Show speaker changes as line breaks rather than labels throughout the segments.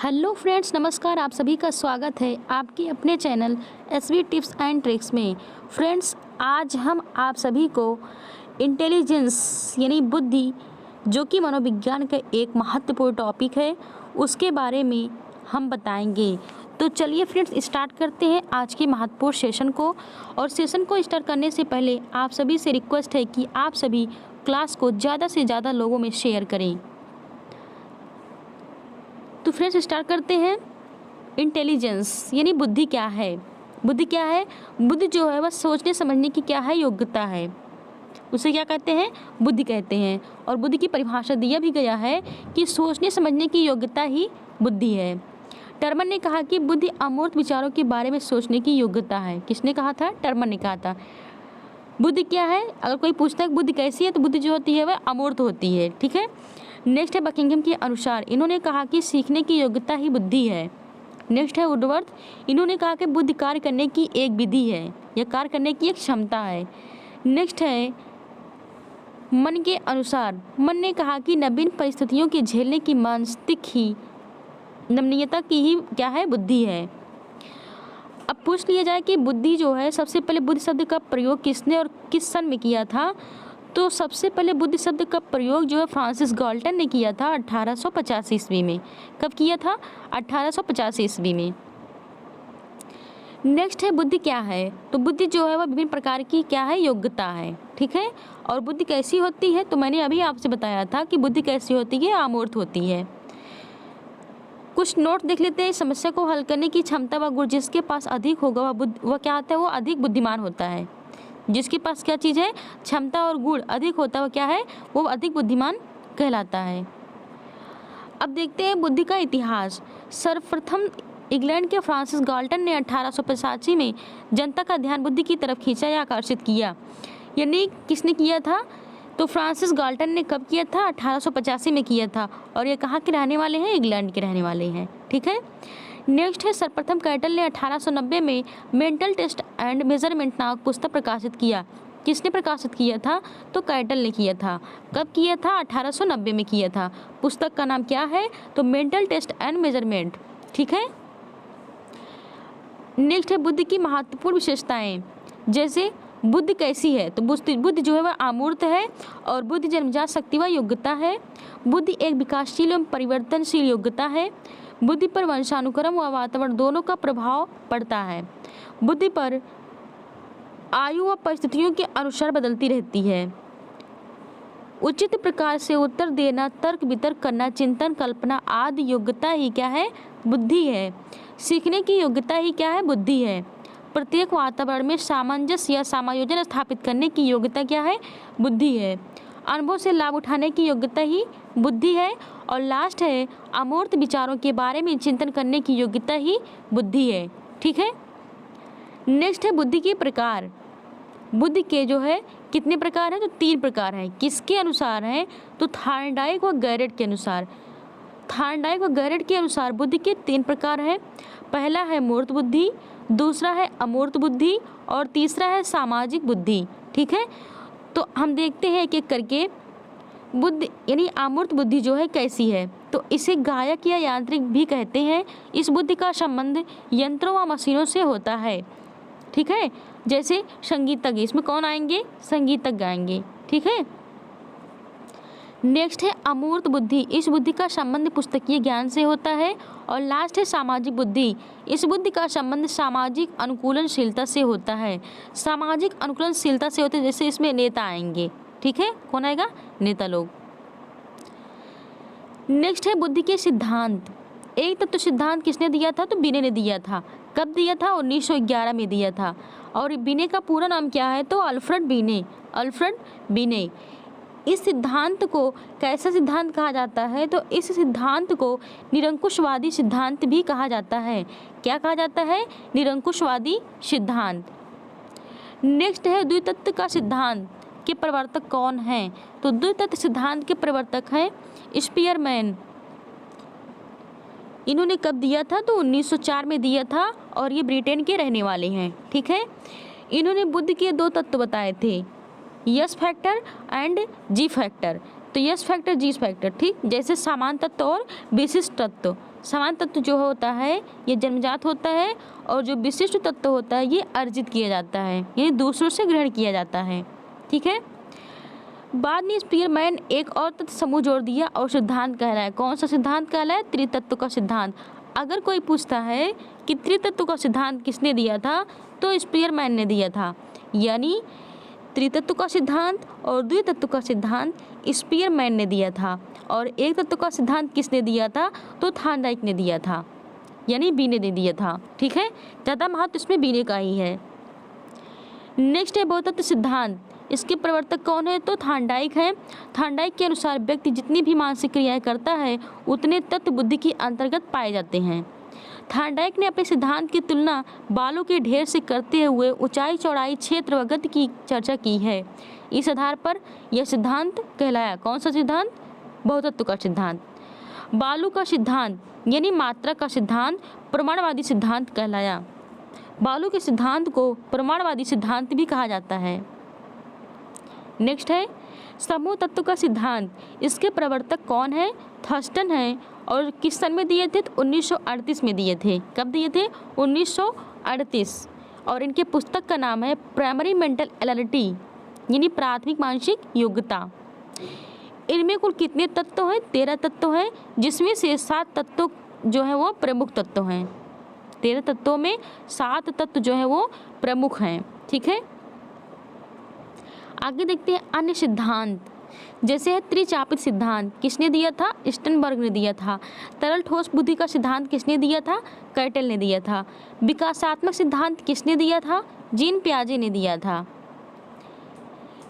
Hello friends, नमस्कार। आप सभी का स्वागत है आपके अपने channel SV tips and tricks में। फ्रेंड्स, आज हम आप सभी को इंटेलिजेंस यानी बुद्धि, जो कि मनोविज्ञान का एक महत्वपूर्ण टॉपिक है, उसके बारे में हम बताएंगे। तो चलिए फ्रेंड्स, स्टार्ट करते हैं आज के महत्वपूर्ण सेशन को। और सेशन को स्टार्ट करने से पहले आप सभी से रिक्वेस्ट है कि आप सभी क्लास को ज़्यादा से ज़्यादा लोगों में शेयर करें। तो फ्रेंड्स, स्टार्ट करते हैं। इंटेलिजेंस यानी बुद्धि क्या है? बुद्धि क्या है? बुद्धि जो है वह सोचने समझने की क्या है, योग्यता है। उसे क्या कहते हैं? बुद्धि कहते हैं। और बुद्धि की परिभाषा दिया भी गया है कि सोचने समझने की योग्यता ही बुद्धि है। टर्मन ने कहा कि बुद्धि अमूर्त विचारों के बारे में सोचने की योग्यता है। किसने कहा था? टर्मन ने कहा था। बुद्धि क्या है? अगर कोई पूछता है बुद्धि कैसी है, तो बुद्धि जो होती है वह अमूर्त होती है। ठीक है। नेक्स्ट है बकिंघम के अनुसार, इन्होंने कहा कि सीखने की योग्यता ही बुद्धि है। नेक्स्ट है वुडवर्थ, इन्होंने कहा कि बुद्धि कार्य करने की एक विधि है या कार्य करने की एक क्षमता है। नेक्स्ट है मन के अनुसार, मन ने कहा कि नवीन परिस्थितियों के झेलने की मानसिक ही नमनीयता की ही क्या है, बुद्धि है। अब पूछ लिया जाए कि बुद्धि जो है, सबसे पहले बुद्धि शब्द का प्रयोग किसने और किस सन में किया था? तो सबसे पहले बुद्धि शब्द का प्रयोग जो है फ्रांसिस गाल्टन ने किया था 1885 ईस्वी में। कब किया था? 1885 ईस्वी में। नेक्स्ट है बुद्धि क्या है? तो बुद्धि जो है वह विभिन्न प्रकार की क्या है, योग्यता है। ठीक है। और बुद्धि कैसी होती है? तो मैंने अभी आपसे बताया था कि बुद्धि कैसी होती है, अमूर्त होती है। कुछ नोट देख लेते हैं। समस्या को हल करने की क्षमता व गुण जिसके पास अधिक होगा वह क्या होता है? वो अधिक बुद्धिमान होता है। जिसके पास क्या चीज़ है? क्षमता और गुण अधिक होता है, वो क्या है? वो अधिक बुद्धिमान कहलाता है। अब देखते हैं बुद्धि का इतिहास। सर्वप्रथम इंग्लैंड के फ्रांसिस गाल्टन ने 1885 में जनता का ध्यान बुद्धि की तरफ खींचा या आकर्षित किया। यानी किसने किया था? तो फ्रांसिस गाल्टन ने कब किया था? 1885 में किया था। और ये कहाँ के रहने वाले हैं? इंग्लैंड के रहने वाले हैं। ठीक है। नेक्स्ट है सर्वप्रथम कैटल ने 1890 में मेंटल टेस्ट एंड मेजरमेंट नामक पुस्तक प्रकाशित किया। किसने प्रकाशित किया था? तो कैटल ने किया था। कब किया था? 1890 में किया था। पुस्तक का नाम क्या है? तो मेंटल टेस्ट एंड मेजरमेंट। ठीक है। नेक्स्ट है बुद्धि की महत्वपूर्ण विशेषताएं। जैसे बुद्धि कैसी है? तो बुद्धि जो है वह अमूर्त है। और बुद्धि जन्मजात शक्ति व योग्यता है। बुद्धि एक विकासशील एवं परिवर्तनशील योग्यता है। बुद्धि पर वंशानुक्रम व वातावरण दोनों का प्रभाव पड़ता है। बुद्धि पर आयु व परिस्थितियों के अनुसार बदलती रहती है। उचित प्रकार से उत्तर देना, तर्क वितर्क करना, चिंतन कल्पना आदि योग्यता ही क्या है? बुद्धि है। सीखने की योग्यता ही क्या है? बुद्धि है। प्रत्येक वातावरण में सामंजस्य या समायोजन स्थापित करने की योग्यता क्या है? बुद्धि है। अनुभव से लाभ उठाने की योग्यता ही बुद्धि है। और लास्ट है अमूर्त विचारों के बारे में चिंतन करने की योग्यता ही बुद्धि है। ठीक है। नेक्स्ट है बुद्धि के प्रकार। बुद्धि के जो है कितने प्रकार हैं? तो 3 प्रकार हैं। किसके अनुसार हैं? तो थार्नडाइक व गैरेट के अनुसार। थार्नडाइक व गैरेट के अनुसार बुद्धि के 3 प्रकार हैं। पहला है मूर्त बुद्धि, दूसरा है अमूर्त बुद्धि और तीसरा है सामाजिक बुद्धि। ठीक है। तो हम देखते हैं एक एक करके। बुद्धि यानी अमूर्त बुद्धि जो है कैसी है? तो इसे गायक या यांत्रिक भी कहते हैं। इस बुद्धि का संबंध यंत्रों व मशीनों से होता है। ठीक है। जैसे संगीतज्ञ, इसमें कौन आएंगे? संगीतज्ञ आएंगे। ठीक है। नेक्स्ट है अमूर्त बुद्धि। इस बुद्धि का संबंध पुस्तकीय ज्ञान से होता है। और लास्ट है सामाजिक बुद्धि। इस बुद्धि का संबंध सामाजिक अनुकूलनशीलता से होता है। सामाजिक अनुकूलनशीलता से होते, जैसे इसमें नेता आएंगे। ठीक है। कौन आएगा? नेता लोग। नेक्स्ट है बुद्धि के सिद्धांत। एक तत्व सिद्धांत किसने दिया था? तो बिने ने दिया था। कब दिया था? 1911 में दिया था। और बिने का पूरा नाम क्या है? तो अल्फ्रेड बिने। अल्फ्रेड बिने। इस सिद्धांत को कैसा सिद्धांत कहा जाता है? तो इस सिद्धांत को निरंकुशवादी सिद्धांत भी कहा जाता है। क्या कहा जाता है? निरंकुशवादी सिद्धांत। नेक्स्ट है द्वितत्व का सिद्धांत के प्रवर्तक कौन हैं? तो द्वितत्व सिद्धांत के प्रवर्तक हैं स्पीयरमैन। इन्होंने कब दिया था? तो 1904 में दिया था। और ये ब्रिटेन के रहने वाले हैं। ठीक है। इन्होंने बुद्धि के 2 तत्व बताए थे, yes factor and ji factor. तो यस फैक्टर जी फैक्टर, ठीक। जैसे समान तत्व और विशिष्ट तत्व, समान तत्व जो होता है ये जन्मजात होता है और जो विशिष्ट तत्व होता है ये अर्जित किया जाता है, ये दूसरों से ग्रहण किया जाता है, ठीक है। बाद में स्पीयरमैन एक और तत्व समूह जोड़ दिया और सिद्धांत कहलाया। कौन सा सिद्धांत कहलाया? त्रितत्व का सिद्धांत। अगर कोई पूछता है कि त्रितत्व का सिद्धांत किसने दिया था, तो स्पीयरमैन ने दिया था। यानी त्रितत्व का सिद्धांत और द्वितत्व का सिद्धांत स्पीयरमैन ने दिया था, और एक तत्व का सिद्धांत किसने दिया था? तो थार्नडाइक ने दिया था, यानी बीने ने दिया था, ठीक है। ज़्यादा महत्व इसमें बीने का ही है। नेक्स्ट है बहुतत्व सिद्धांत। इसके प्रवर्तक कौन है? तो थार्नडाइक है। थार्नडाइक के अनुसार व्यक्ति जितनी भी मानसिक क्रियाएं करता है उतने तत्व बुद्धि के अंतर्गत पाए जाते हैं। थार्नडाइक ने अपने सिद्धांत की तुलना बालों के ढेर से करते हुए ऊंचाई, चौड़ाई, क्षेत्र व गति की चर्चा की है। इस आधार पर यह सिद्धांत कहलाया। कौन सा सिद्धांत? बहुतत्व का सिद्धांत। बालू का सिद्धांत यानी मात्रा का सिद्धांत प्रमाणवादी सिद्धांत कहलाया। बालू के सिद्धांत को प्रमाणवादी सिद्धांत भी कहा जाता है। नेक्स्ट है समूह तत्व का सिद्धांत। इसके प्रवर्तक कौन है? थर्स्टन है। और किस सन में दिए थे? तो 1938 में दिए थे। कब दिए थे? 1938। और इनके पुस्तक का नाम है प्राइमरी मेंटल एबिलिटी, यानी प्राथमिक मानसिक योग्यता। इनमें कुल कितने तत्व हैं? 13 तत्व हैं, जिसमें से 7 तत्व जो है वो प्रमुख तत्व हैं। 13 तत्वों में 7 तत्व जो है वो प्रमुख हैं, ठीक है। आगे देखते हैं अन्य सिद्धांत, जैसे है त्रिचापित सिद्धांत। किसने दिया था? स्टनबर्ग ने दिया था। तरल ठोस बुद्धि का सिद्धांत किसने दिया था? कैटल ने दिया था। विकासात्मक सिद्धांत किसने दिया था? जीन पियाजे ने दिया था।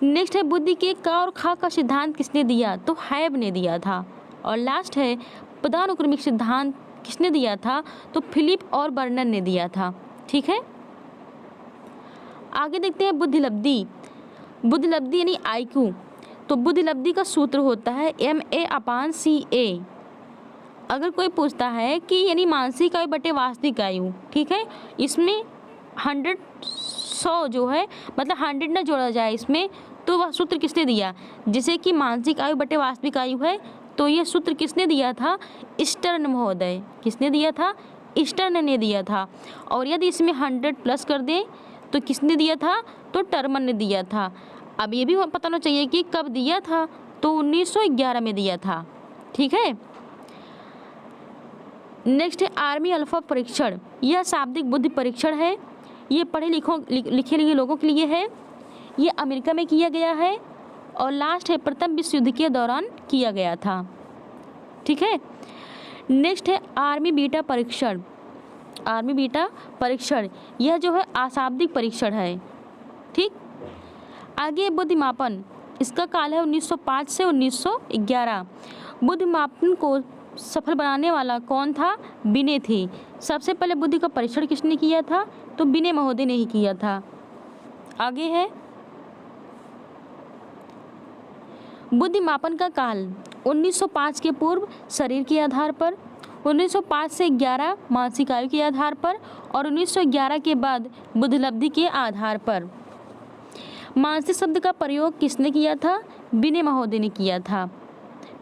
नेक्स्ट है बुद्धि के क और ख का सिद्धांत किसने दिया? तो हैब ने दिया था। और लास्ट है पदानुक्रमिक सिद्धांत किसने दिया था? तो फिलिप और बर्नर ने दिया था, ठीक है। आगे देखते हैं बुद्धिलब्धि। बुद्धिलब्धि यानी IQ। तो बुद्धिलब्धि का सूत्र होता है MA/CA। अगर कोई पूछता है कि यानी मानसिक आयु बटे वास्तविक आयु, ठीक है, इसमें 100 जो है मतलब 100 ना जोड़ा जाए इसमें, तो वह सूत्र किसने दिया? जैसे कि मानसिक आयु बटे वास्तविक आयु है, तो यह सूत्र किसने दिया था? स्टर्न महोदय। किसने दिया था? स्टर्न ने दिया था। और यदि इसमें 100 प्लस कर दें तो किसने दिया था? तो टर्मन ने दिया था। अब ये भी पता होना चाहिए कि कब दिया था, तो 1911 में दिया था, ठीक है। नेक्स्ट है आर्मी अल्फा परीक्षण। यह शाब्दिक बुद्धि परीक्षण है। ये पढ़े लिखे लोगों के लिए है। ये अमेरिका में किया गया है और लास्ट है प्रथम विश्व युद्ध के दौरान किया गया था, ठीक है। नेक्स्ट है आर्मी बीटा परीक्षण। आर्मी बीटा परीक्षण यह जो है अशाब्दिक परीक्षण है, ठीक। आगे बुद्धिमापन। इसका काल है 1905 से 1911। बुद्धिमापन को सफल बनाने वाला कौन था? बिने थे। सबसे पहले बुद्धि का परीक्षण किसने किया था? तो बिने महोदय ने ही किया था। आगे है बुद्धिमापन का काल 1905 के पूर्व शरीर के आधार पर, 1905 से 11 मानसिक आयु के आधार पर और 1911 के बाद बुद्धिलब्धि के आधार पर। मानसिक शब्द का प्रयोग किसने किया था? बिने महोदय ने किया था।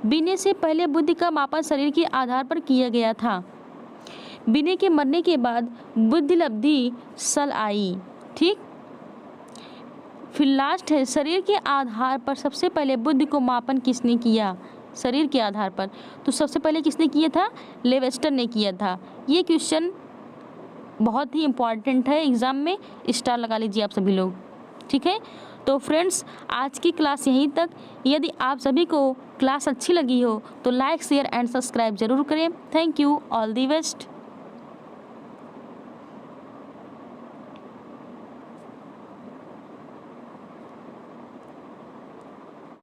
बिने से पहले बुद्धि का मापन शरीर के आधार पर किया गया था। बिने के मरने के बाद बुद्धिलब्धि सल आई, ठीक। फिर लास्ट है शरीर के आधार पर सबसे पहले बुद्धि को मापन किसने किया? शरीर के आधार पर तो सबसे पहले किसने किया था? लेवेस्टर ने किया था। ये क्वेश्चन बहुत ही इम्पॉर्टेंट है, एग्जाम में स्टार लगा लीजिए आप सभी लोग, ठीक है। तो फ्रेंड्स आज की क्लास यहीं तक। यदि आप सभी को क्लास अच्छी लगी हो तो लाइक शेयर एंड सब्सक्राइब जरूर करें। Thank you, all the best.